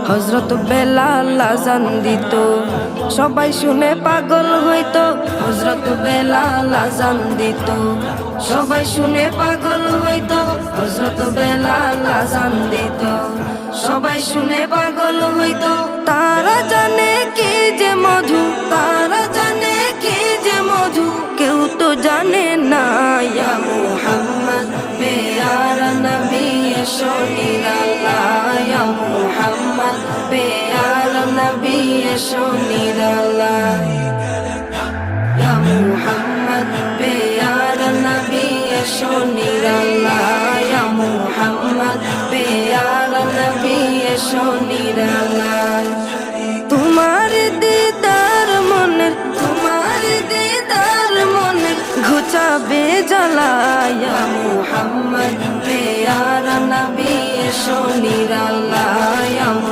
হযরত বেলাল আযান দিত, সবাই শুনে পাগল হইতো। হযরত বেলাল আযান দিত, সবাই শুনে পাগল হইতো। হযরত বেলাল আযান দিত, সবাই শুনে পাগল হইতো। তারা জানে কি যে মধু, তারা জানে কি যে মধু, কেউ তো জানে না। ইয়া মুহাম্মদ পেয়ারা নবী এসো নিরালায়, ইয়া মুহাম্মদ পেয়ারা নবী এসো নিরালায়, ইয়া মুহাম্মদ পেয়ারা নবী এসো নিরালায়, ইয়া মুহাম্মদ পেয়ারা নবী এসো নিরালায়। তোমার দিদার মনের, তোমার দিদার মনের ঘুচাবে জ্বালা, ইয়া মুহাম্মদ পেয়ারা নবী এসো নিরালায়।